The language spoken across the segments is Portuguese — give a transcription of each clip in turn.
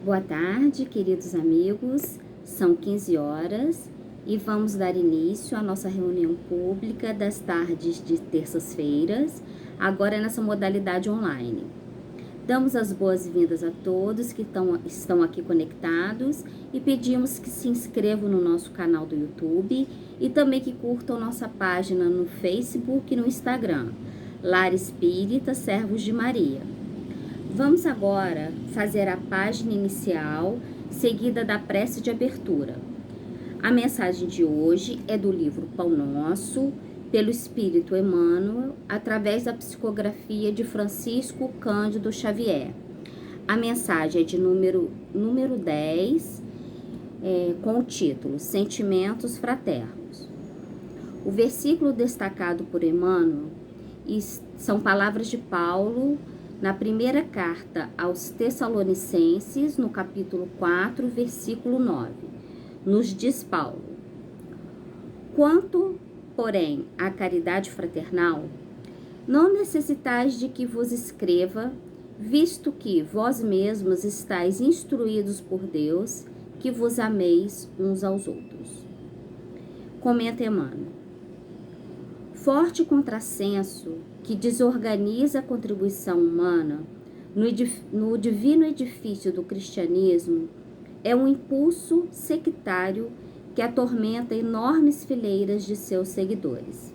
Boa tarde, queridos amigos. São 15 horas e vamos dar início à nossa reunião pública das tardes de terças-feiras, agora nessa modalidade online. Damos as boas-vindas a todos que estão aqui conectados e pedimos que se inscrevam no nosso canal do YouTube e também que curtam nossa página no Facebook e no Instagram, Lar Espírita Servos de Maria. Vamos agora fazer a página inicial, seguida da prece de abertura. A mensagem de hoje é do livro Pão Nosso, pelo Espírito Emmanuel, através da psicografia de Francisco Cândido Xavier. A mensagem é de número 10, com o título Sentimentos Fraternos. O versículo destacado por Emmanuel são palavras de Paulo, na primeira carta aos Tessalonicenses, no capítulo 4, versículo 9, nos diz Paulo: quanto, porém, à caridade fraternal, não necessitais de que vos escreva, visto que vós mesmos estáis instruídos por Deus, que vos ameis uns aos outros. Comenta Emmanuel: forte contrassenso que desorganiza a contribuição humana no divino edifício do cristianismo é um impulso sectário que atormenta enormes fileiras de seus seguidores.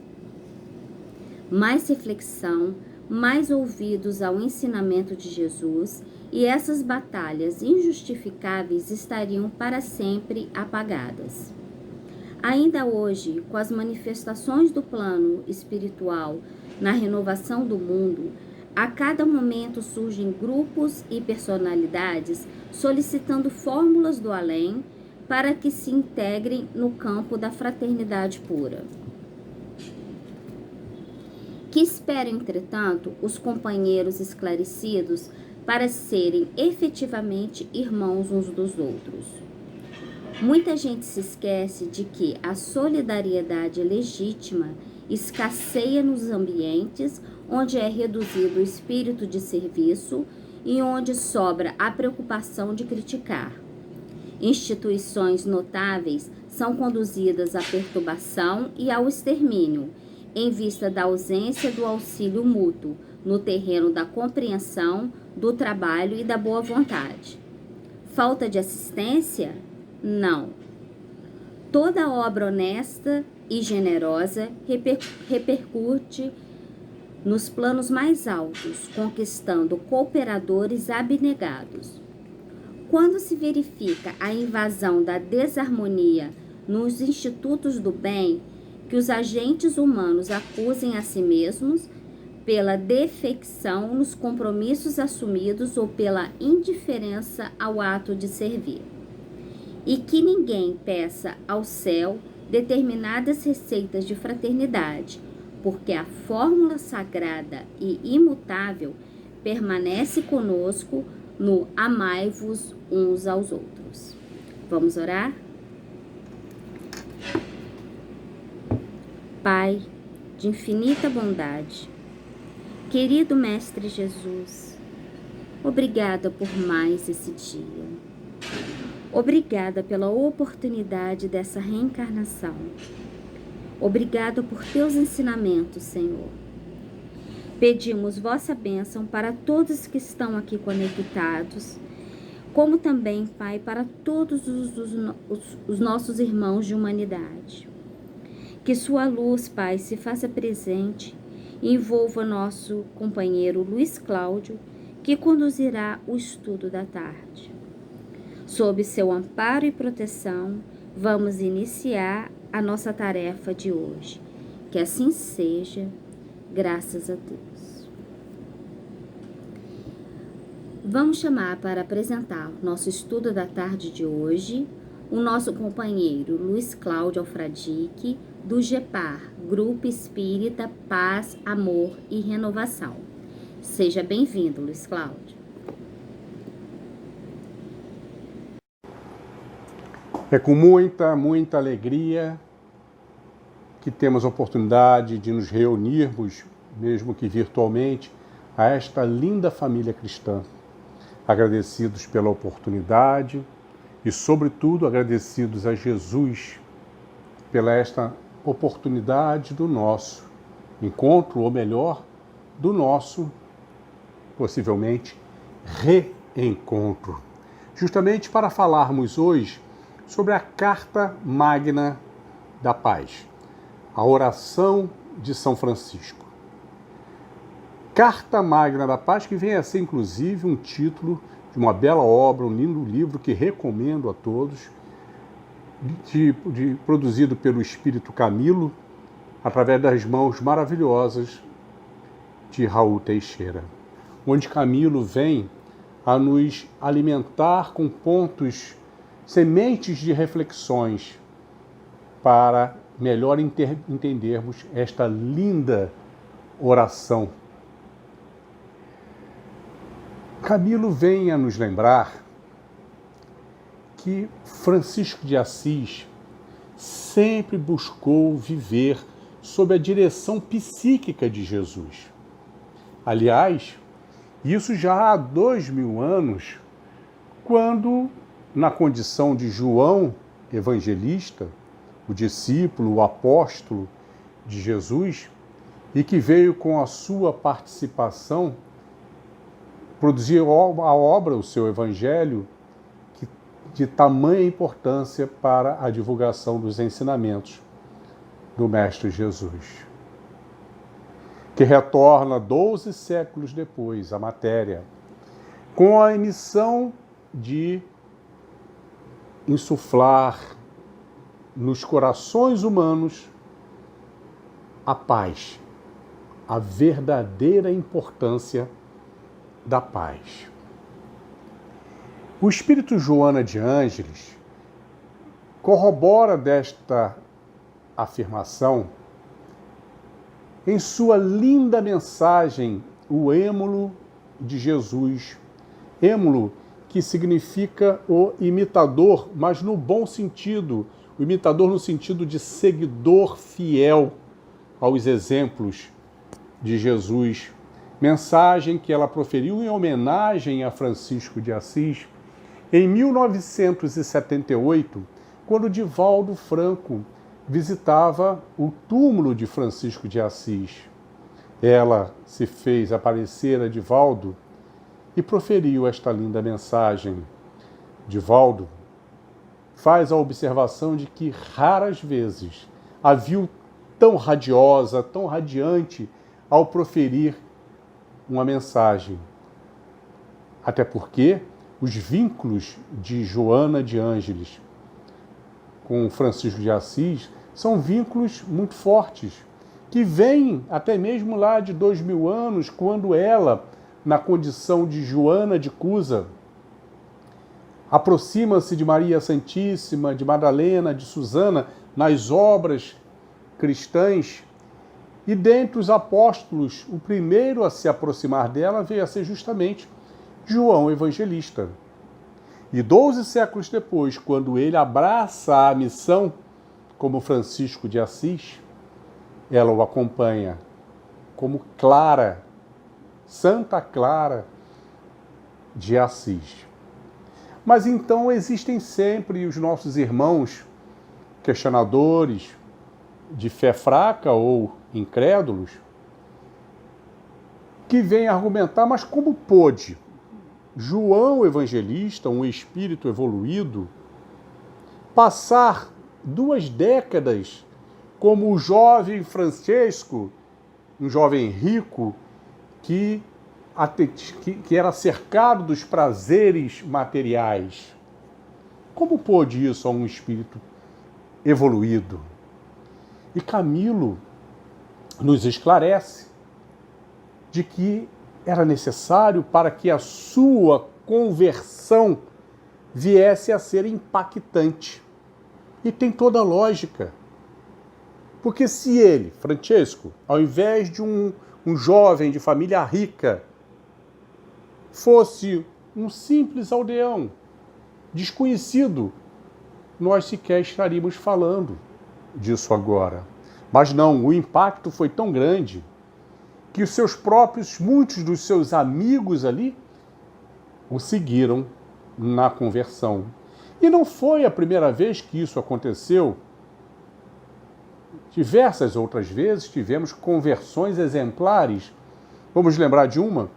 Mais reflexão, mais ouvidos ao ensinamento de Jesus, e essas batalhas injustificáveis estariam para sempre apagadas. Ainda hoje, com as manifestações do plano espiritual na renovação do mundo, a cada momento surgem grupos e personalidades solicitando fórmulas do além para que se integrem no campo da fraternidade pura. Que esperam, entretanto, os companheiros esclarecidos para serem efetivamente irmãos uns dos outros. Muita gente se esquece de que a solidariedade legítima escasseia nos ambientes onde é reduzido o espírito de serviço e onde sobra a preocupação de criticar. Instituições notáveis são conduzidas à perturbação e ao extermínio, em vista da ausência do auxílio mútuo no terreno da compreensão, do trabalho e da boa vontade. Falta de assistência? Não. Toda obra honesta e generosa repercute nos planos mais altos, conquistando cooperadores abnegados. Quando se verifica a invasão da desarmonia nos institutos do bem, que os agentes humanos acusem a si mesmos pela defecção nos compromissos assumidos ou pela indiferença ao ato de servir. E que ninguém peça ao céu determinadas receitas de fraternidade, porque a fórmula sagrada e imutável permanece conosco no amai-vos uns aos outros. Vamos orar? Pai de infinita bondade, querido Mestre Jesus, obrigada por mais esse dia. Obrigada pela oportunidade dessa reencarnação. Obrigada por teus ensinamentos, Senhor. Pedimos vossa bênção para todos que estão aqui conectados, como também, Pai, para todos os nossos irmãos de humanidade. Que sua luz, Pai, se faça presente e envolva nosso companheiro Luiz Cláudio, que conduzirá o estudo da tarde. Sob seu amparo e proteção, vamos iniciar a nossa tarefa de hoje. Que assim seja, graças a Deus. Vamos chamar para apresentar o nosso estudo da tarde de hoje o nosso companheiro Luiz Cláudio Alfradique, do GEPAR, Grupo Espírita Paz, Amor e Renovação. Seja bem-vindo, Luiz Cláudio. É com muita alegria que temos a oportunidade de nos reunirmos, mesmo que virtualmente, a esta linda família cristã, agradecidos pela oportunidade e, sobretudo, agradecidos a Jesus pela esta oportunidade do nosso encontro, ou melhor, do nosso, possivelmente, reencontro. Justamente para falarmos hoje sobre a Carta Magna da Paz, a oração de São Francisco. Carta Magna da Paz, que vem a ser, inclusive, um título de uma bela obra, um lindo livro que recomendo a todos, produzido pelo Espírito Camilo, através das mãos maravilhosas de Raul Teixeira, onde Camilo vem a nos alimentar com pontos, sementes de reflexões para melhor entendermos esta linda oração. Camilo vem a nos lembrar que Francisco de Assis sempre buscou viver sob a direção psíquica de Jesus. Aliás, isso já há 2000 anos, quando, na condição de João Evangelista, o discípulo, o apóstolo de Jesus, e que veio com a sua participação produzir a obra, o seu Evangelho, de tamanha importância para a divulgação dos ensinamentos do Mestre Jesus, que retorna 12 séculos depois à matéria, com a missão de insuflar nos corações humanos a paz, a verdadeira importância da paz. O Espírito Joana de Ângeles corrobora desta afirmação em sua linda mensagem, o Êmulo de Jesus. Êmulo, que significa o imitador, mas no bom sentido, o imitador no sentido de seguidor fiel aos exemplos de Jesus. Mensagem que ela proferiu em homenagem a Francisco de Assis em 1978, quando Divaldo Franco visitava o túmulo de Francisco de Assis. Ela se fez aparecer a Divaldo e proferiu esta linda mensagem. Divaldo faz a observação de que raras vezes a viu tão radiosa, tão radiante ao proferir uma mensagem. Até porque os vínculos de Joana de Ângeles com Francisco de Assis são vínculos muito fortes, que vêm até mesmo lá de 2000 anos, quando ela, na condição de Joana de Cusa, aproxima-se de Maria Santíssima, de Madalena, de Susana, nas obras cristãs. E dentre os apóstolos, o primeiro a se aproximar dela veio a ser justamente João Evangelista. E 12 séculos depois, quando ele abraça a missão como Francisco de Assis, ela o acompanha como Clara, Santa Clara de Assis. Mas então existem sempre os nossos irmãos questionadores de fé fraca ou incrédulos que vêm argumentar, mas como pôde João Evangelista, um espírito evoluído, passar 2 décadas como o jovem Francesco, um jovem rico que era cercado dos prazeres materiais? Como pôde isso a um espírito evoluído? E Camilo nos esclarece de que era necessário para que a sua conversão viesse a ser impactante. E tem toda a lógica. Porque se ele, Francesco, ao invés de um jovem de família rica, fosse um simples aldeão, desconhecido, nós sequer estaríamos falando disso agora. Mas não, o impacto foi tão grande que muitos dos seus amigos ali o seguiram na conversão. E não foi a primeira vez que isso aconteceu. Diversas outras vezes tivemos conversões exemplares. Vamos lembrar de uma?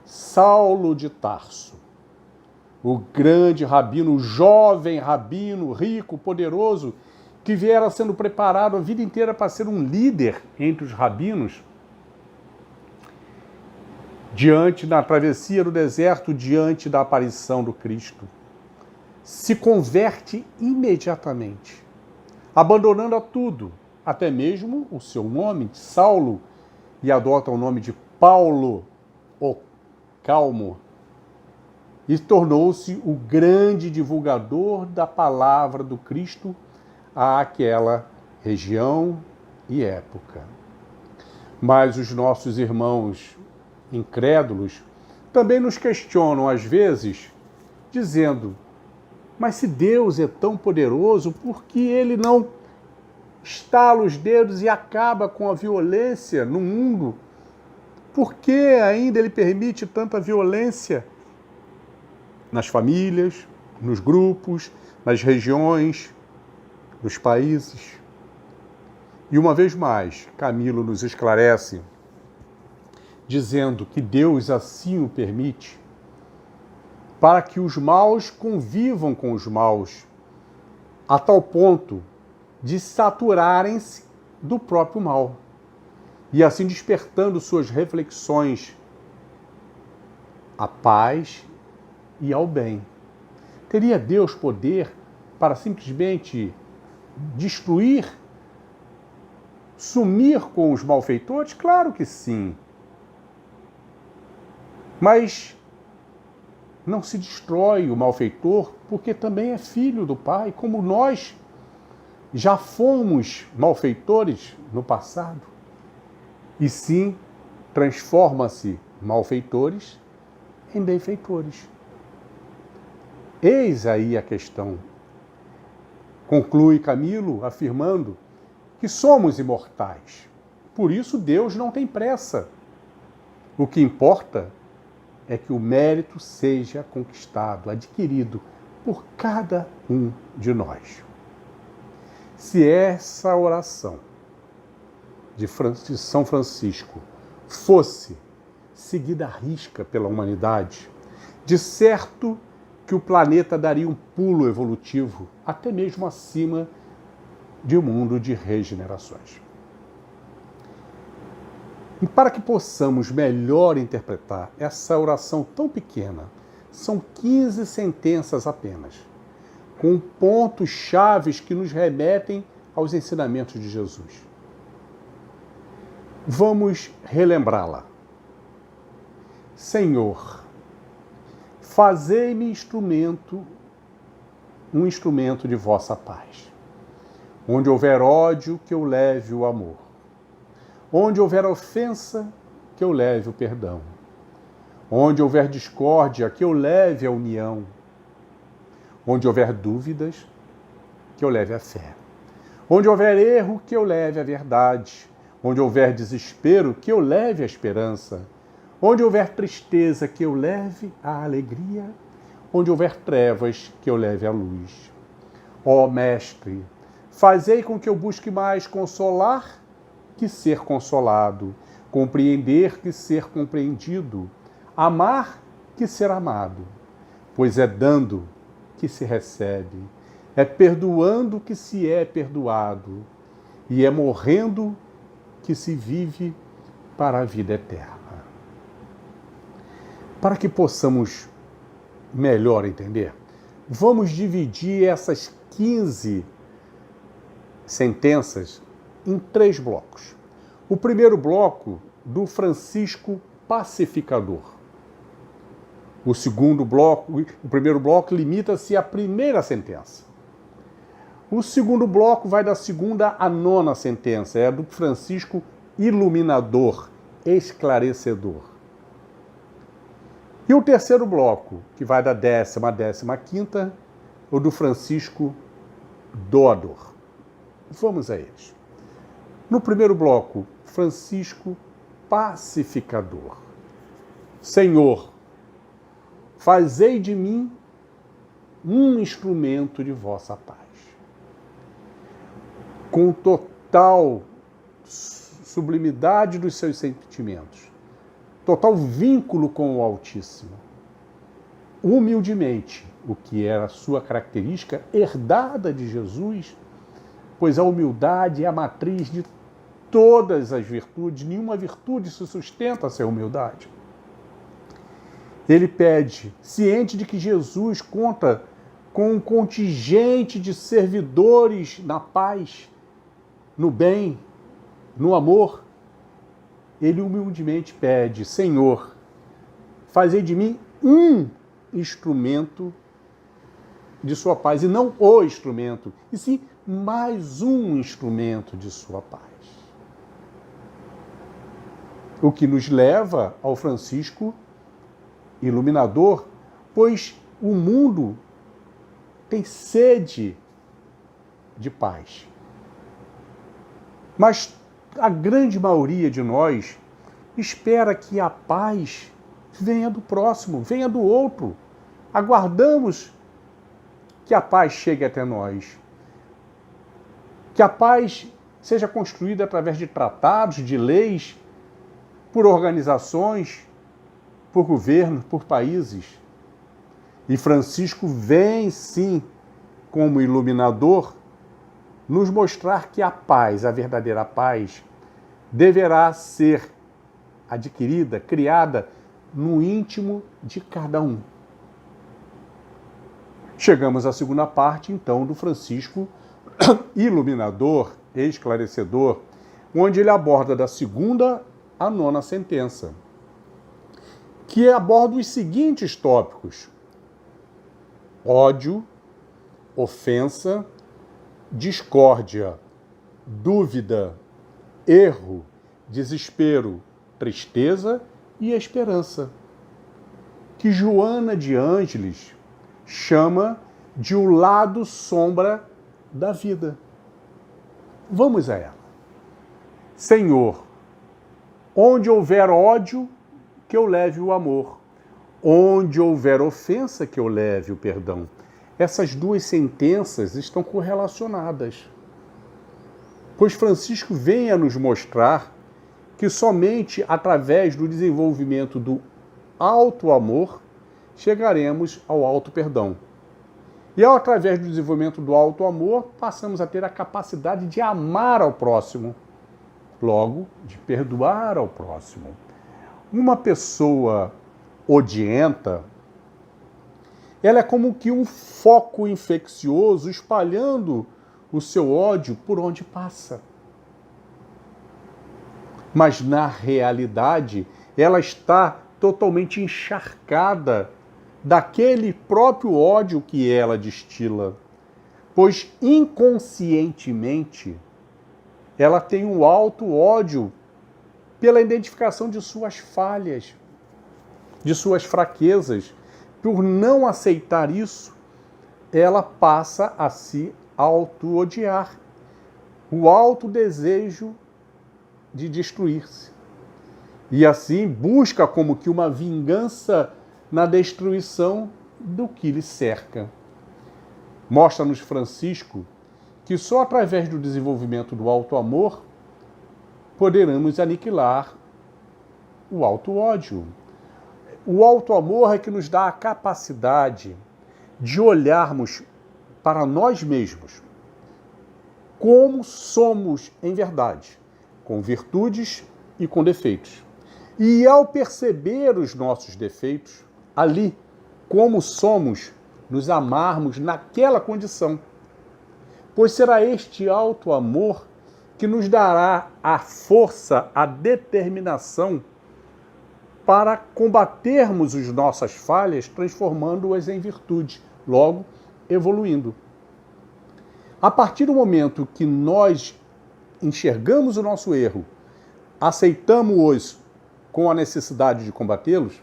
Saulo de Tarso, o grande rabino, o jovem rabino, rico, poderoso, que viera sendo preparado a vida inteira para ser um líder entre os rabinos, diante da travessia do deserto, diante da aparição do Cristo. Se converte imediatamente, abandonando a tudo, até mesmo o seu nome, Saulo, e adota o nome de Paulo, o Calmo, e tornou-se o grande divulgador da palavra do Cristo àquela região e época. Mas os nossos irmãos incrédulos também nos questionam às vezes, dizendo: mas se Deus é tão poderoso, por que ele não estala os dedos e acaba com a violência no mundo? Por que ainda ele permite tanta violência nas famílias, nos grupos, nas regiões, nos países? E uma vez mais, Camilo nos esclarece, dizendo que Deus assim o permite, para que os maus convivam com os maus, a tal ponto de saturarem-se do próprio mal, e assim despertando suas reflexões à paz e ao bem. Teria Deus poder para simplesmente destruir, sumir com os malfeitores? Claro que sim. Mas não se destrói o malfeitor porque também é filho do Pai, como nós já fomos malfeitores no passado. E sim, transforma-se malfeitores em benfeitores. Eis aí a questão. Conclui Camilo afirmando que somos imortais. Por isso Deus não tem pressa. O que importa é que o mérito seja conquistado, adquirido por cada um de nós. Se essa oração de São Francisco fosse seguida à risca pela humanidade, de certo que o planeta daria um pulo evolutivo, até mesmo acima de um mundo de regenerações. E para que possamos melhor interpretar essa oração tão pequena, são 15 sentenças apenas, com pontos chaves que nos remetem aos ensinamentos de Jesus. Vamos relembrá-la. Senhor, fazei-me um instrumento de vossa paz. Onde houver ódio, que eu leve o amor. Onde houver ofensa, que eu leve o perdão. Onde houver discórdia, que eu leve a união. Onde houver dúvidas, que eu leve a fé. Onde houver erro, que eu leve a verdade. Onde houver desespero, que eu leve a esperança. Onde houver tristeza, que eu leve a alegria. Onde houver trevas, que eu leve a luz. Ó Mestre, fazei com que eu busque mais consolar que ser consolado, compreender que ser compreendido, amar que ser amado, pois é dando que se recebe, é perdoando que se é perdoado, e é morrendo que se vive para a vida eterna. Para que possamos melhor entender, vamos dividir essas 15 sentenças em 3 blocos. O primeiro bloco, do Francisco Pacificador. O primeiro bloco limita-se à primeira sentença. O segundo bloco vai da 2ª à 9ª sentença, é do Francisco Iluminador, Esclarecedor. E o terceiro bloco, que vai da 10ª à 15ª, o do Francisco Doador. Vamos a eles. No primeiro bloco, Francisco Pacificador. Senhor, fazei de mim um instrumento de vossa paz. Com total sublimidade dos seus sentimentos, total vínculo com o Altíssimo, humildemente, o que era a sua característica herdada de Jesus, pois a humildade é a matriz de todas as virtudes, nenhuma virtude se sustenta sem humildade. Ele pede, ciente de que Jesus conta com um contingente de servidores na paz, no bem, no amor, ele humildemente pede, Senhor, fazei de mim um instrumento de sua paz, e não o instrumento, e sim mais um instrumento de sua paz. O que nos leva ao Francisco iluminador, pois o mundo tem sede de paz. Mas a grande maioria de nós espera que a paz venha do próximo, venha do outro. Aguardamos que a paz chegue até nós. Que a paz seja construída através de tratados, de leis, por organizações, por governos, por países. E Francisco vem, sim, como iluminador, nos mostrar que a paz, a verdadeira paz, deverá ser adquirida, criada no íntimo de cada um. Chegamos à segunda parte, então, do Francisco iluminador, esclarecedor, onde ele aborda da segunda à nona sentença, que aborda os seguintes tópicos: ódio, ofensa, discórdia, dúvida, erro, desespero, tristeza e esperança, que Joana de Ângeles chama de o lado sombra da vida. Vamos a ela. Senhor, onde houver ódio, que eu leve o amor. Onde houver ofensa, que eu leve o perdão. Essas duas sentenças estão correlacionadas. Pois Francisco vem a nos mostrar que somente através do desenvolvimento do alto amor chegaremos ao alto perdão. E através do desenvolvimento do alto amor, passamos a ter a capacidade de amar ao próximo, logo, de perdoar ao próximo. Uma pessoa odienta, ela é como que um foco infeccioso espalhando o seu ódio por onde passa. Mas, na realidade, ela está totalmente encharcada daquele próprio ódio que ela destila, pois inconscientemente ela tem um alto ódio pela identificação de suas falhas, de suas fraquezas. Por não aceitar isso, ela passa a se auto-odiar, o alto desejo de destruir-se. E assim busca como que uma vingança na destruição do que lhe cerca. Mostra-nos Francisco que só através do desenvolvimento do alto amor poderemos aniquilar o alto ódio. O alto amor é que nos dá a capacidade de olharmos para nós mesmos como somos em verdade, com virtudes e com defeitos. E ao perceber os nossos defeitos, ali, como somos, nos amarmos naquela condição. Pois será este alto amor que nos dará a força, a determinação para combatermos as nossas falhas, transformando-as em virtude, logo evoluindo. A partir do momento que nós enxergamos o nosso erro, aceitamos-os com a necessidade de combatê-los,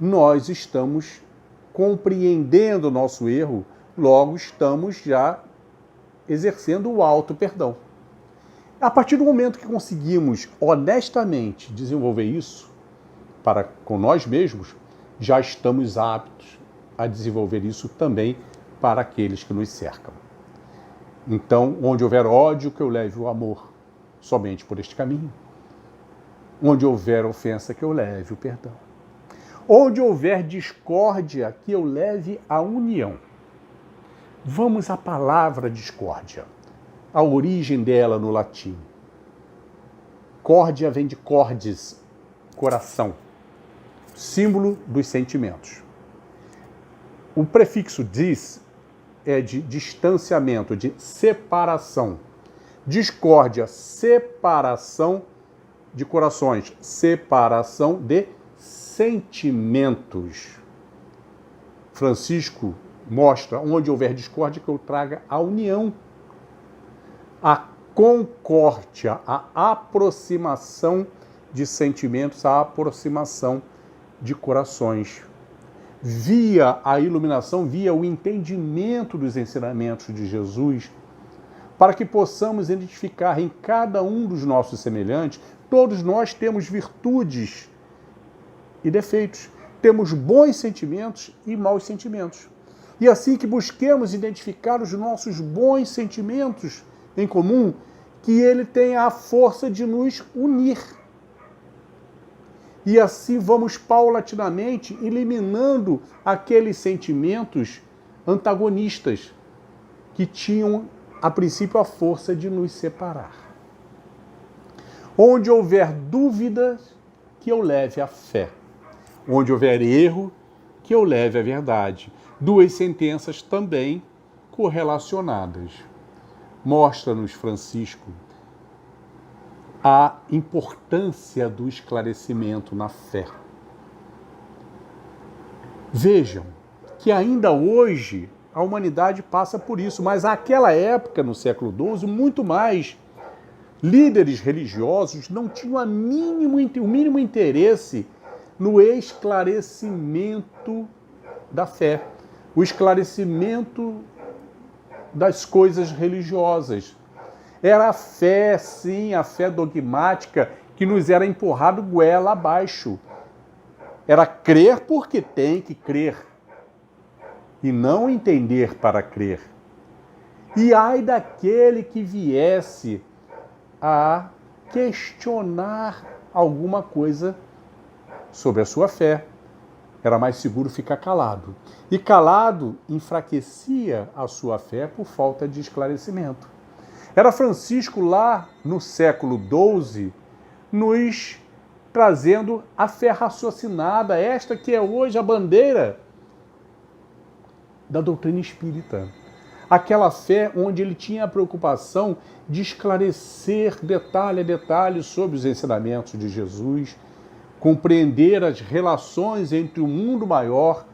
nós estamos compreendendo o nosso erro, logo estamos já exercendo o alto perdão. A partir do momento que conseguimos honestamente desenvolver isso para com nós mesmos, já estamos aptos a desenvolver isso também para aqueles que nos cercam. Então, onde houver ódio, que eu leve o amor, somente por este caminho. Onde houver ofensa, que eu leve o perdão. Onde houver discórdia, que eu leve a união. Vamos à palavra discórdia, a origem dela no latim. Córdia vem de cordis, coração, símbolo dos sentimentos. O prefixo dis é de distanciamento, de separação. Discórdia, separação de corações, separação de sentimentos. Francisco mostra, onde houver discórdia, que eu traga a união, a concórdia, a aproximação de sentimentos, a aproximação de corações. Via a iluminação, via o entendimento dos ensinamentos de Jesus, para que possamos identificar em cada um dos nossos semelhantes, todos nós temos virtudes e defeitos, temos bons sentimentos e maus sentimentos. E assim que busquemos identificar os nossos bons sentimentos em comum, que ele tenha a força de nos unir. E assim vamos paulatinamente eliminando aqueles sentimentos antagonistas que tinham, a princípio, a força de nos separar. Onde houver dúvidas, que eu leve a fé. Onde houver erro, que eu leve a verdade. Duas sentenças também correlacionadas. Mostra-nos, Francisco, a importância do esclarecimento na fé. Vejam que ainda hoje a humanidade passa por isso, mas naquela época, no século XII, muito mais. Líderes religiosos não tinham o mínimo interesse no esclarecimento da fé, o esclarecimento das coisas religiosas. Era a fé, sim, a fé dogmática, que nos era empurrado goela abaixo. Era crer porque tem que crer, e não entender para crer. E ai daquele que viesse a questionar alguma coisa sobre a sua fé. Era mais seguro ficar calado. E calado enfraquecia a sua fé por falta de esclarecimento. Era Francisco lá no século XII nos trazendo a fé raciocinada, esta que é hoje a bandeira da doutrina espírita. Aquela fé onde ele tinha a preocupação de esclarecer detalhe a detalhe sobre os ensinamentos de Jesus, compreender as relações entre o mundo maior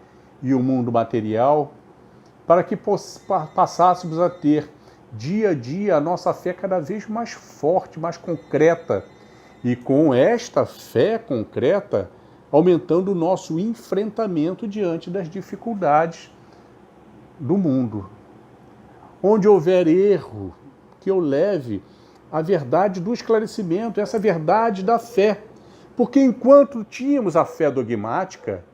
e o mundo material, para que passássemos a ter dia a dia a nossa fé cada vez mais forte, mais concreta. E com esta fé concreta, aumentando o nosso enfrentamento diante das dificuldades do mundo. Onde houver erro, que eu leve a verdade do esclarecimento, essa verdade da fé. Porque enquanto tínhamos a fé dogmática,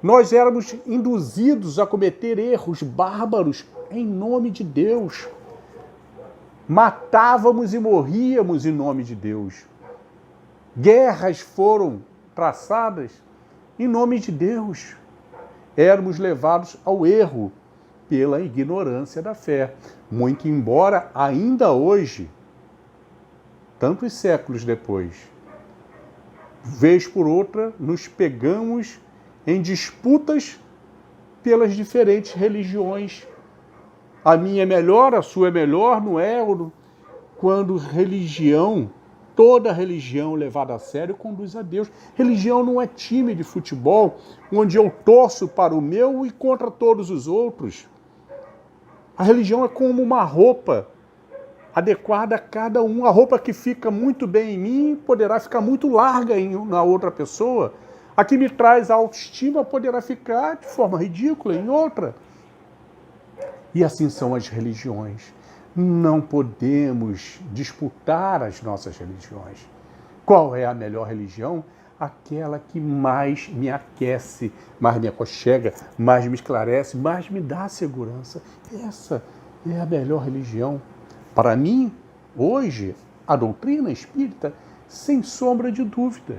nós éramos induzidos a cometer erros bárbaros em nome de Deus. Matávamos e morríamos em nome de Deus. Guerras foram traçadas em nome de Deus. Éramos levados ao erro pela ignorância da fé. Muito embora ainda hoje, tantos séculos depois, vez por outra, nos pegamos em disputas pelas diferentes religiões. A minha é melhor, a sua é melhor, não é? Quando religião, toda religião levada a sério conduz a Deus. Religião não é time de futebol, onde eu torço para o meu e contra todos os outros. A religião é como uma roupa adequada a cada um. A roupa que fica muito bem em mim poderá ficar muito larga na outra pessoa. A que me traz autoestima poderá ficar de forma ridícula em outra. E assim são as religiões. Não podemos disputar as nossas religiões. Qual é a melhor religião? aquela que mais me aquece, mais me aconchega, mais me esclarece, mais me dá segurança. Essa é a melhor religião. Para mim, hoje, a doutrina espírita, sem sombra de dúvida,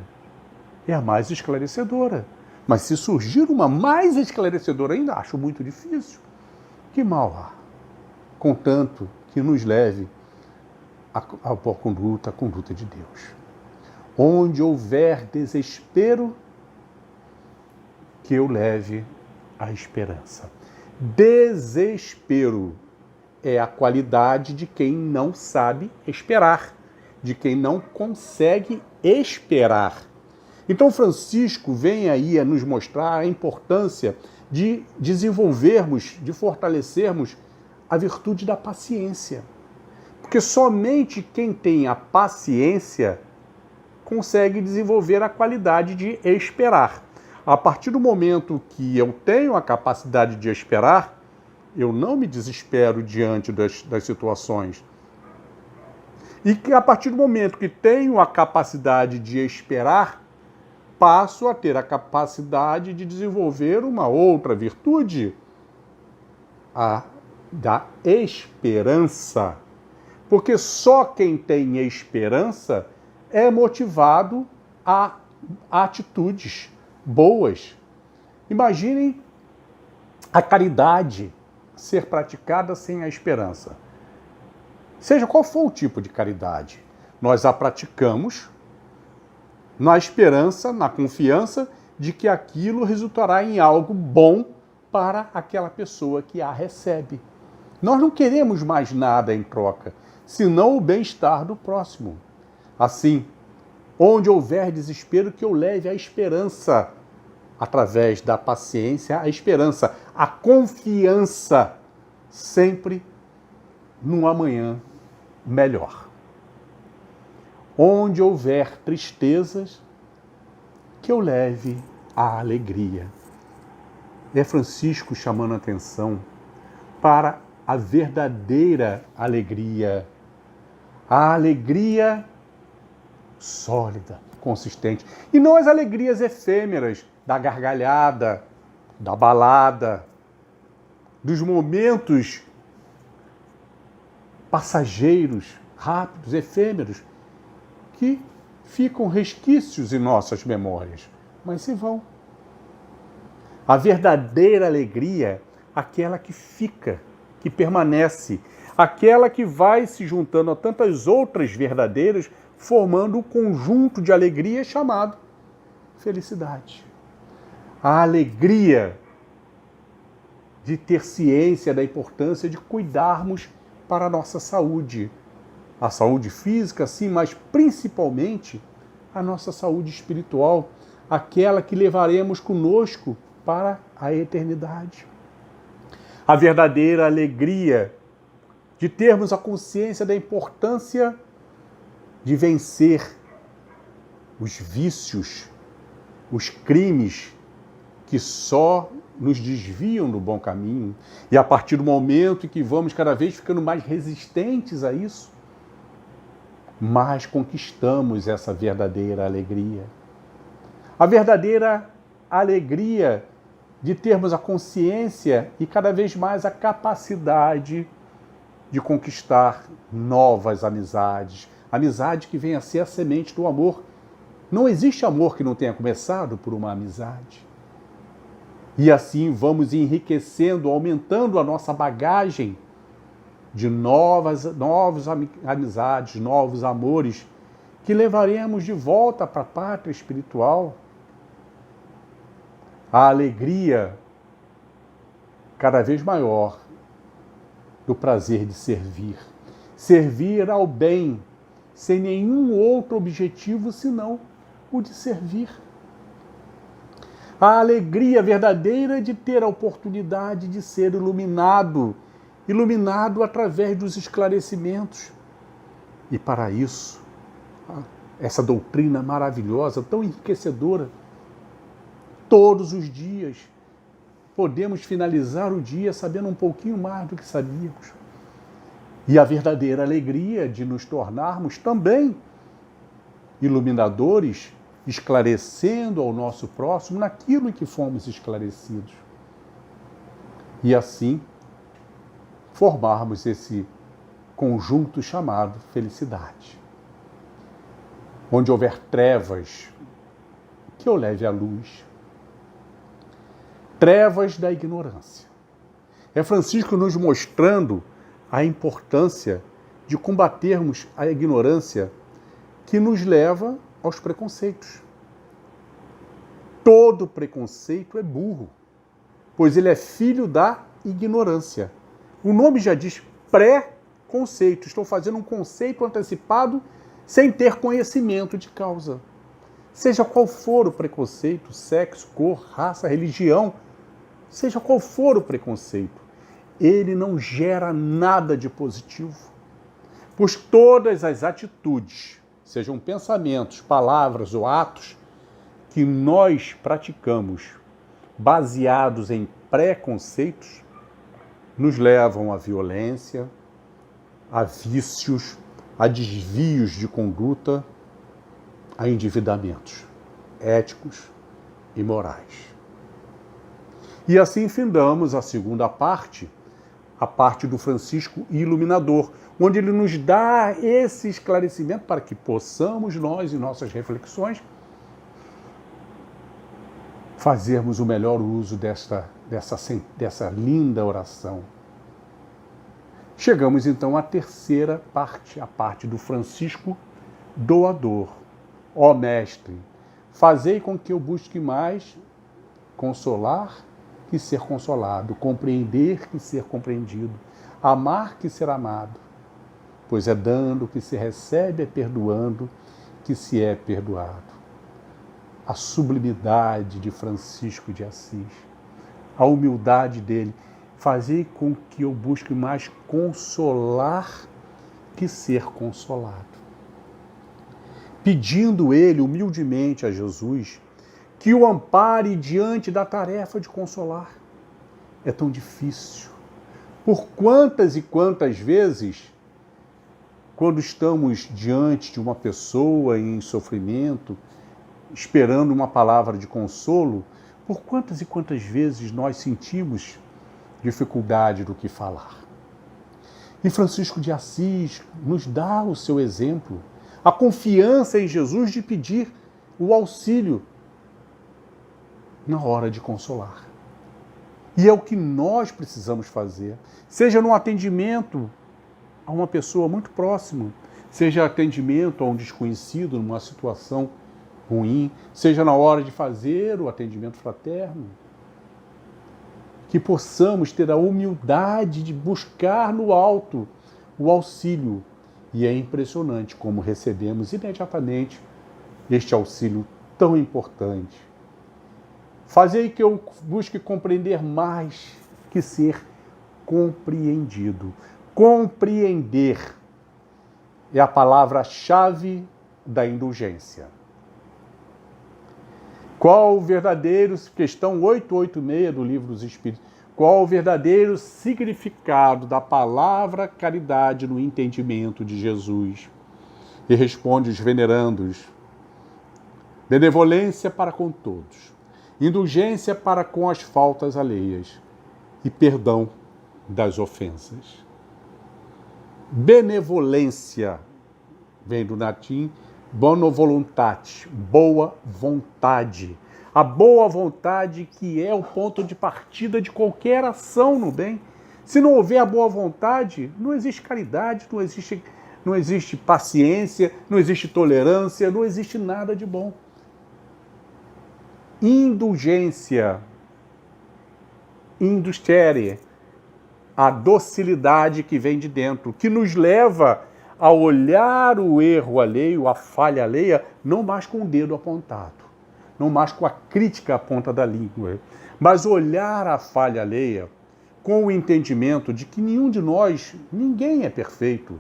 é a mais esclarecedora. Mas se surgir uma mais esclarecedora ainda, acho muito difícil. Que mal há, contanto que nos leve à boa conduta, a conduta de Deus. Onde houver desespero, que eu leve a esperança. Desespero é a qualidade de quem não sabe esperar, de quem não consegue esperar. Então Francisco vem aí a nos mostrar a importância de desenvolvermos, de fortalecermos a virtude da paciência. Porque somente quem tem a paciência consegue desenvolver a qualidade de esperar. A partir do momento que eu tenho a capacidade de esperar, eu não me desespero diante das situações. E que a partir do momento que tenho a capacidade de esperar, passo a ter a capacidade de desenvolver uma outra virtude, a da esperança. Porque só quem tem esperança é motivado a atitudes boas. Imaginem a caridade ser praticada sem a esperança. Seja qual for o tipo de caridade, nós a praticamos na esperança, na confiança de que aquilo resultará em algo bom para aquela pessoa que a recebe. Nós não queremos mais nada em troca, senão o bem-estar do próximo. Assim, onde houver desespero, que eu leve a esperança, através da paciência, a esperança, a confiança, sempre num amanhã melhor. Onde houver tristezas, que eu leve a alegria. É Francisco chamando a atenção para a verdadeira alegria. A alegria sólida, consistente. E não as alegrias efêmeras da gargalhada, da balada, dos momentos passageiros, rápidos, efêmeros, que ficam resquícios em nossas memórias, mas se vão. A verdadeira alegria, aquela que fica, que permanece, aquela que vai se juntando a tantas outras verdadeiras, formando um conjunto de alegria chamado felicidade. A alegria de ter ciência da importância de cuidarmos para a nossa saúde. A saúde física, sim, mas principalmente a nossa saúde espiritual, aquela que levaremos conosco para a eternidade. A verdadeira alegria de termos a consciência da importância de vencer os vícios, os crimes que só nos desviam do bom caminho. E a partir do momento em que vamos cada vez ficando mais resistentes a isso, mais conquistamos essa verdadeira alegria. A verdadeira alegria de termos a consciência e cada vez mais a capacidade de conquistar novas amizades. Amizade que venha a ser a semente do amor. Não existe amor que não tenha começado por uma amizade. E assim vamos enriquecendo, aumentando a nossa bagagem de novas amizades, novos amores, que levaremos de volta para a pátria espiritual. A alegria cada vez maior do prazer de servir. Servir ao bem, sem nenhum outro objetivo senão o de servir. A alegria verdadeira de ter a oportunidade de ser iluminado, iluminado através dos esclarecimentos. E para isso, essa doutrina maravilhosa, tão enriquecedora, todos os dias podemos finalizar o dia sabendo um pouquinho mais do que sabíamos. E a verdadeira alegria de nos tornarmos também iluminadores esclarecendo ao nosso próximo naquilo em que fomos esclarecidos. E assim formarmos esse conjunto chamado felicidade. Onde houver trevas, que eu leve à luz. Trevas da ignorância. É Francisco nos mostrando a importância de combatermos a ignorância que nos leva aos preconceitos. Todo preconceito é burro, pois ele é filho da ignorância. O nome já diz pré-conceito. Estou fazendo um conceito antecipado sem ter conhecimento de causa. Seja qual for o preconceito, sexo, cor, raça, religião, seja qual for o preconceito, ele não gera nada de positivo. Pois todas as atitudes, sejam pensamentos, palavras ou atos, que nós praticamos baseados em preconceitos, nos levam à violência, a vícios, a desvios de conduta, a endividamentos éticos e morais. E assim findamos a segunda parte, a parte do Francisco Iluminador, onde ele nos dá esse esclarecimento para que possamos nós, em nossas reflexões, fazermos o melhor uso dessa linda oração. Chegamos então à terceira parte, a parte do Francisco Doador. Ó Mestre, fazei com que eu busque mais consolar que ser consolado, compreender que ser compreendido, amar que ser amado, pois é dando que se recebe, é perdoando que se é perdoado. A sublimidade de Francisco de Assis, a humildade dele, fazei com que eu busque mais consolar que ser consolado. Pedindo ele humildemente a Jesus que o ampare diante da tarefa de consolar. É tão difícil. Por quantas e quantas vezes, quando estamos diante de uma pessoa em sofrimento, esperando uma palavra de consolo, por quantas e quantas vezes nós sentimos dificuldade do que falar. E Francisco de Assis nos dá o seu exemplo, a confiança em Jesus de pedir o auxílio na hora de consolar. E é o que nós precisamos fazer, seja no atendimento a uma pessoa muito próxima, seja atendimento a um desconhecido numa situação ruim, seja na hora de fazer o atendimento fraterno. Que possamos ter a humildade de buscar no alto o auxílio. E é impressionante como recebemos imediatamente este auxílio tão importante. Fazei que eu busque compreender mais que ser compreendido. Compreender é a palavra-chave da indulgência. Qual o verdadeiro, questão 886 do Livro dos Espíritos, qual o verdadeiro significado da palavra caridade no entendimento de Jesus? E responde os venerandos: benevolência para com todos, indulgência para com as faltas alheias e perdão das ofensas. Benevolência vem do latim bono voluntate, boa vontade. A boa vontade que é o ponto de partida de qualquer ação no bem. Se não houver a boa vontade, não existe caridade, não existe paciência, não existe tolerância, não existe nada de bom. Indulgência, industere, a docilidade que vem de dentro, que nos leva a olhar o erro alheio, a falha alheia, não mais com o dedo apontado, não mais com a crítica à ponta da língua, mas olhar a falha alheia com o entendimento de que nenhum de nós, ninguém é perfeito,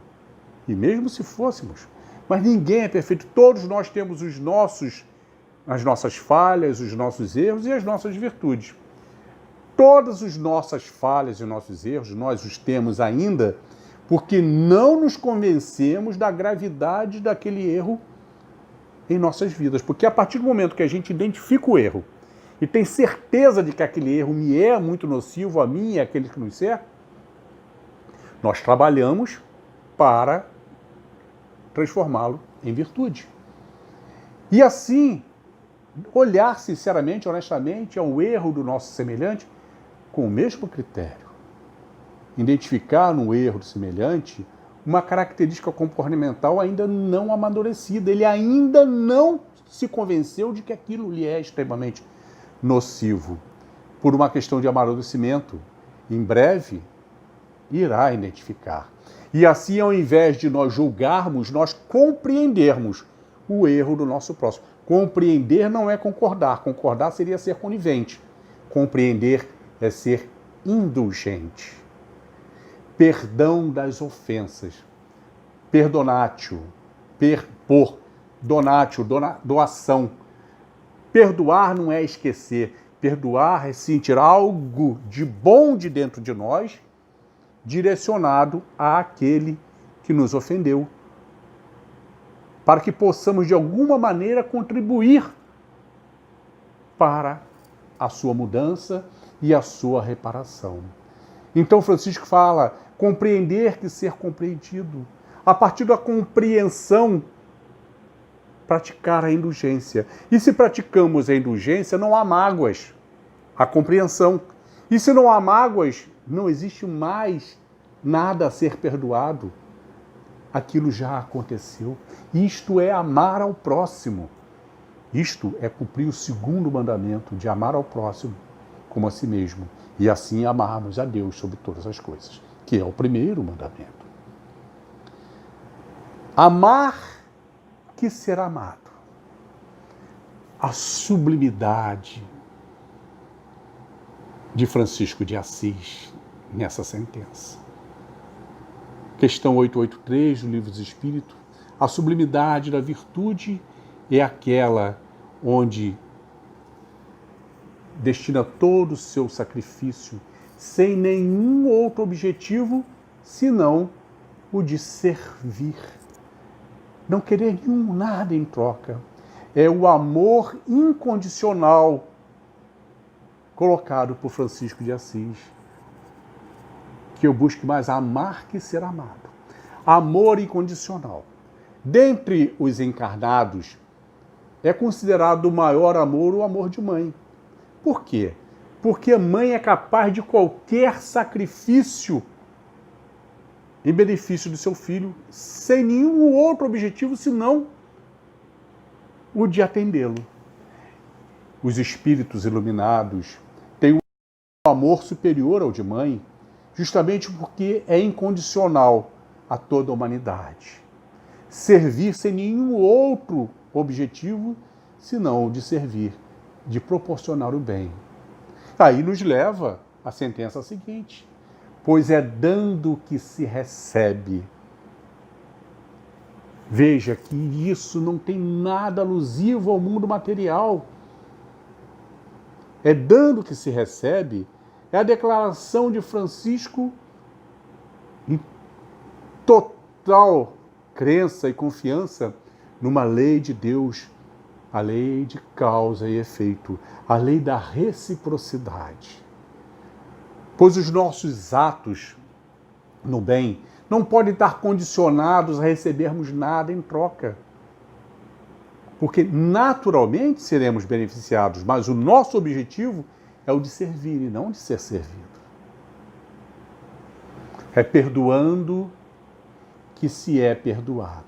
e mesmo se fôssemos, mas ninguém é perfeito, todos nós temos as nossas falhas, os nossos erros e as nossas virtudes. Todas as nossas falhas e nossos erros, nós os temos ainda porque não nos convencemos da gravidade daquele erro em nossas vidas. Porque a partir do momento que a gente identifica o erro e tem certeza de que aquele erro me é muito nocivo a mim e àqueles que nos cercam, nós trabalhamos para transformá-lo em virtude. E assim, olhar sinceramente, honestamente ao erro do nosso semelhante com o mesmo critério. Identificar no erro do semelhante uma característica comportamental ainda não amadurecida. Ele ainda não se convenceu de que aquilo lhe é extremamente nocivo. Por uma questão de amadurecimento, em breve irá identificar. E assim, ao invés de nós julgarmos, nós compreendermos o erro do nosso próximo. Compreender não é concordar. Concordar seria ser conivente. Compreender é ser indulgente. Perdão das ofensas. Perdonatio. Donatio, doação. Perdoar não é esquecer. Perdoar é sentir algo de bom de dentro de nós, direcionado àquele que nos ofendeu, para que possamos de alguma maneira contribuir para a sua mudança e a sua reparação. Então Francisco fala, compreender que ser compreendido. A partir da compreensão, praticar a indulgência. E se praticamos a indulgência, não há mágoas. A compreensão. E se não há mágoas, não existe mais nada a ser perdoado. Aquilo já aconteceu. Isto é amar ao próximo. Isto é cumprir o segundo mandamento de amar ao próximo como a si mesmo. E assim amarmos a Deus sobre todas as coisas, que é o primeiro mandamento. Amar que ser amado. A sublimidade de Francisco de Assis nessa sentença. Questão 883 do Livro dos Espíritos. A sublimidade da virtude é aquela onde destina todo o seu sacrifício sem nenhum outro objetivo senão o de servir. Não querer nada em troca. É o amor incondicional colocado por Francisco de Assis. Que eu busque mais amar que ser amado. Amor incondicional. Dentre os encarnados, é considerado o maior amor o amor de mãe. Por quê? Porque a mãe é capaz de qualquer sacrifício em benefício do seu filho, sem nenhum outro objetivo senão o de atendê-lo. Os espíritos iluminados têm um amor superior ao de mãe, justamente porque é incondicional a toda a humanidade. Servir sem nenhum outro objetivo senão o de servir, de proporcionar o bem. Aí nos leva à sentença seguinte: pois é dando que se recebe. Veja que isso não tem nada alusivo ao mundo material. É dando que se recebe, é a declaração de Francisco em total crença e confiança numa lei de Deus, a lei de causa e efeito, a lei da reciprocidade. Pois os nossos atos no bem não podem estar condicionados a recebermos nada em troca. Porque naturalmente seremos beneficiados, mas o nosso objetivo é o de servir e não de ser servido. É perdoando que se é perdoado.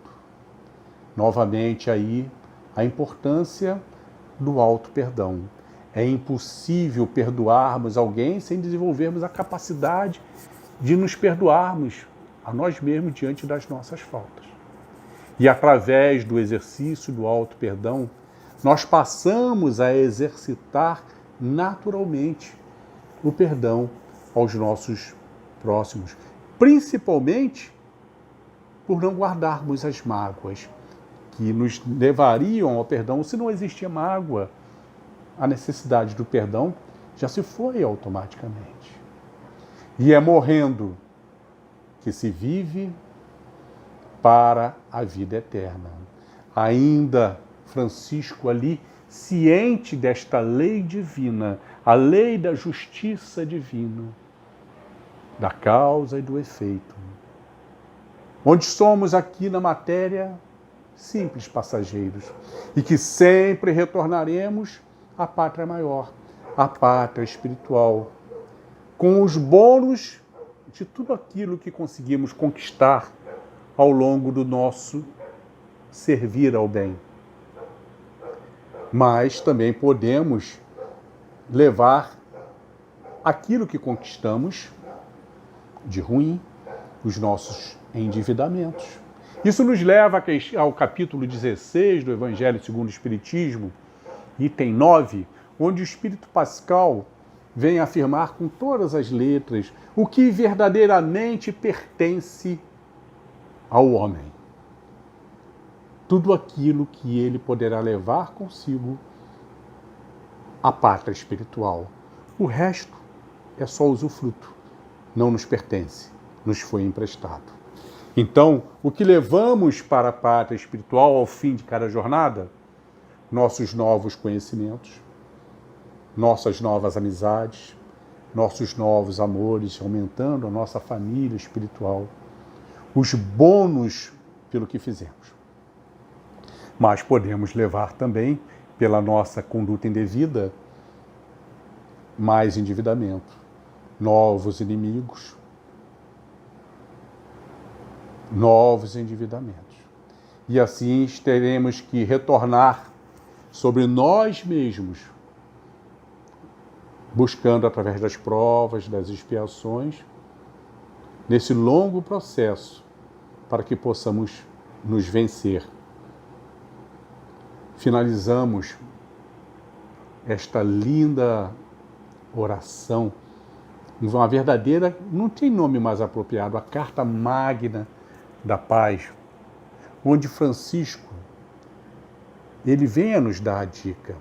Novamente aí a importância do auto-perdão. É impossível perdoarmos alguém sem desenvolvermos a capacidade de nos perdoarmos a nós mesmos diante das nossas faltas. E através do exercício do auto-perdão, nós passamos a exercitar naturalmente o perdão aos nossos próximos, principalmente por não guardarmos as mágoas que nos levariam ao perdão. Se não existia mágoa, a necessidade do perdão já se foi automaticamente. E é morrendo que se vive para a vida eterna. Ainda Francisco ali, ciente desta lei divina, a lei da justiça divina, da causa e do efeito. Onde somos aqui na matéria simples passageiros e que sempre retornaremos à pátria maior, à pátria espiritual, com os bônus de tudo aquilo que conseguimos conquistar ao longo do nosso servir ao bem. Mas também podemos levar aquilo que conquistamos de ruim, os nossos endividamentos. Isso nos leva ao capítulo 16 do Evangelho segundo o Espiritismo, item 9, onde o Espírito Pascal vem afirmar com todas as letras o que verdadeiramente pertence ao homem. Tudo aquilo que ele poderá levar consigo à pátria espiritual. O resto é só usufruto, não nos pertence, nos foi emprestado. Então, o que levamos para a pátria espiritual ao fim de cada jornada? Nossos novos conhecimentos, nossas novas amizades, nossos novos amores, aumentando a nossa família espiritual, os bônus pelo que fizemos. Mas podemos levar também, pela nossa conduta indevida, mais endividamento, novos inimigos, novos endividamentos. E assim teremos que retornar sobre nós mesmos, buscando através das provas, das expiações, nesse longo processo, para que possamos nos vencer. Finalizamos esta linda oração, uma verdadeira, não tem nome mais apropriado, a Carta Magna da Paz, onde Francisco, ele vem a nos dar a dica.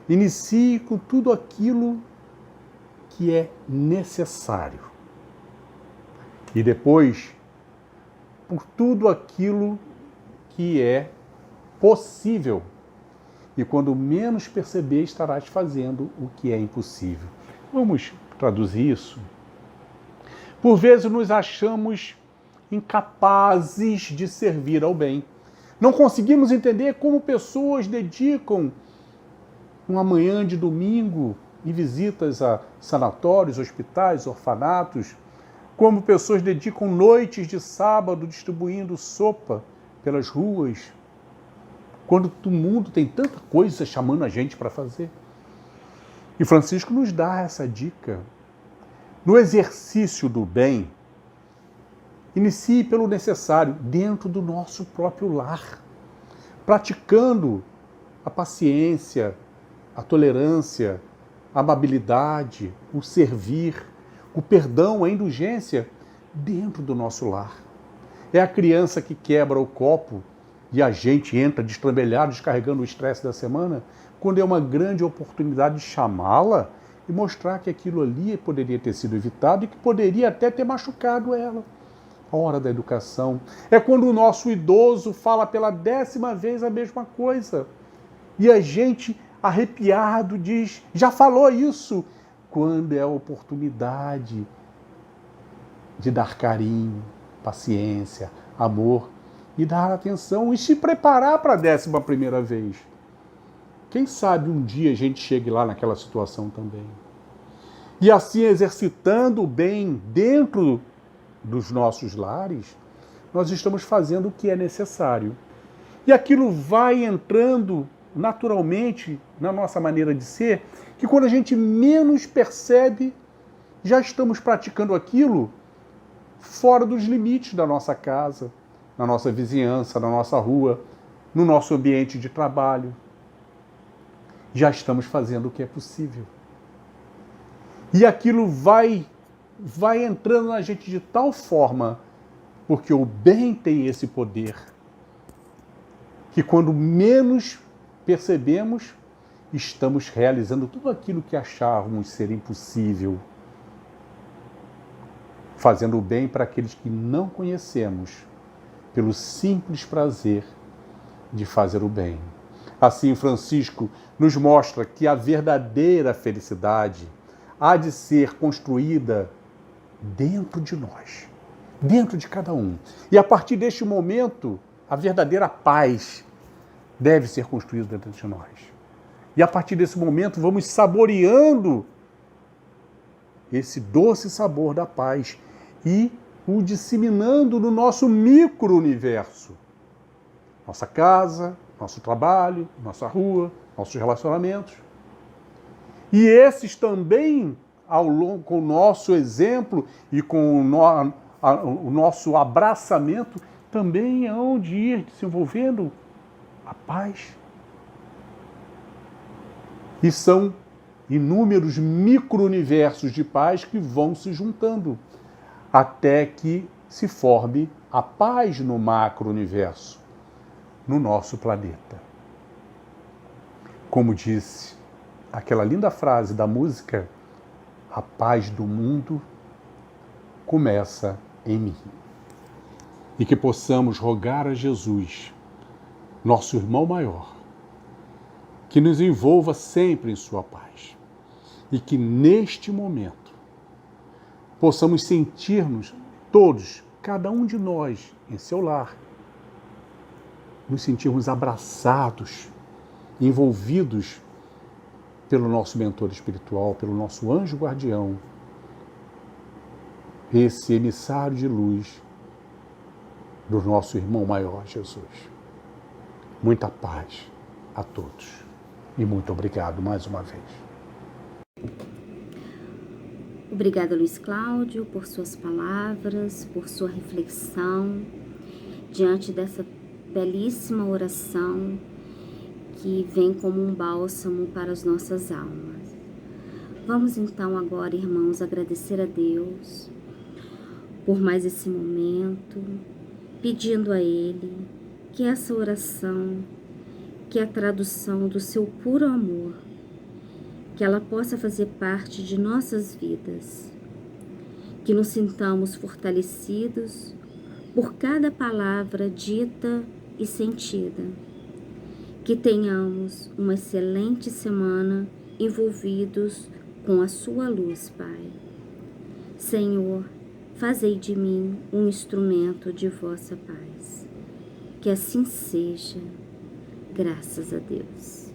Inicie com tudo aquilo que é necessário. E depois, por tudo aquilo que é possível. E quando menos perceber, estarás fazendo o que é impossível. Vamos traduzir isso? Por vezes nos achamos incapazes de servir ao bem. Não conseguimos entender como pessoas dedicam uma manhã de domingo em visitas a sanatórios, hospitais, orfanatos, como pessoas dedicam noites de sábado distribuindo sopa pelas ruas, quando o mundo tem tanta coisa chamando a gente para fazer. E Francisco nos dá essa dica. No exercício do bem, inicie pelo necessário, dentro do nosso próprio lar, praticando a paciência, a tolerância, a amabilidade, o servir, o perdão, a indulgência, dentro do nosso lar. É a criança que quebra o copo e a gente entra destrambelhado, descarregando o estresse da semana, quando é uma grande oportunidade de chamá-la e mostrar que aquilo ali poderia ter sido evitado e que poderia até ter machucado ela. A hora da educação é quando o nosso idoso fala pela 10ª vez a mesma coisa. E a gente, arrepiado, diz, já falou isso, quando é a oportunidade de dar carinho, paciência, amor, e dar atenção e se preparar para a 11ª vez. Quem sabe um dia a gente chegue lá naquela situação também. E assim, exercitando o bem dentro dos nossos lares, nós estamos fazendo o que é necessário. E aquilo vai entrando naturalmente na nossa maneira de ser, que quando a gente menos percebe, já estamos praticando aquilo fora dos limites da nossa casa, na nossa vizinhança, na nossa rua, no nosso ambiente de trabalho. Já estamos fazendo o que é possível. E aquilo vai entrando na gente de tal forma, porque o bem tem esse poder, que quando menos percebemos, estamos realizando tudo aquilo que achávamos ser impossível, fazendo o bem para aqueles que não conhecemos, pelo simples prazer de fazer o bem. Assim, Francisco nos mostra que a verdadeira felicidade há de ser construída dentro de nós, dentro de cada um. E a partir deste momento, a verdadeira paz deve ser construída dentro de nós. E a partir desse momento, vamos saboreando esse doce sabor da paz e o disseminando no nosso micro-universo. Nossa casa, nosso trabalho, nossa rua, nossos relacionamentos. E esses também, com o nosso exemplo e com o nosso abraçamento, também hão de ir desenvolvendo a paz. E são inúmeros micro-universos de paz que vão se juntando até que se forme a paz no macro-universo, no nosso planeta. Como disse aquela linda frase da música, a paz do mundo começa em mim. E que possamos rogar a Jesus, nosso irmão maior, que nos envolva sempre em sua paz. E que neste momento possamos sentir-nos todos, cada um de nós, em seu lar, nos sentirmos abraçados, envolvidos pelo nosso mentor espiritual, pelo nosso anjo guardião, esse emissário de luz do nosso irmão maior, Jesus. Muita paz a todos e muito obrigado mais uma vez. Obrigada, Luiz Cláudio, por suas palavras, por sua reflexão diante dessa belíssima oração que vem como um bálsamo para as nossas almas. Vamos então agora, irmãos, agradecer a Deus por mais esse momento, pedindo a Ele que essa oração, que é a tradução do seu puro amor, que ela possa fazer parte de nossas vidas, que nos sintamos fortalecidos por cada palavra dita e sentida, que tenhamos uma excelente semana envolvidos com a sua luz, Pai. Senhor, fazei de mim um instrumento de vossa paz. Que assim seja, graças a Deus.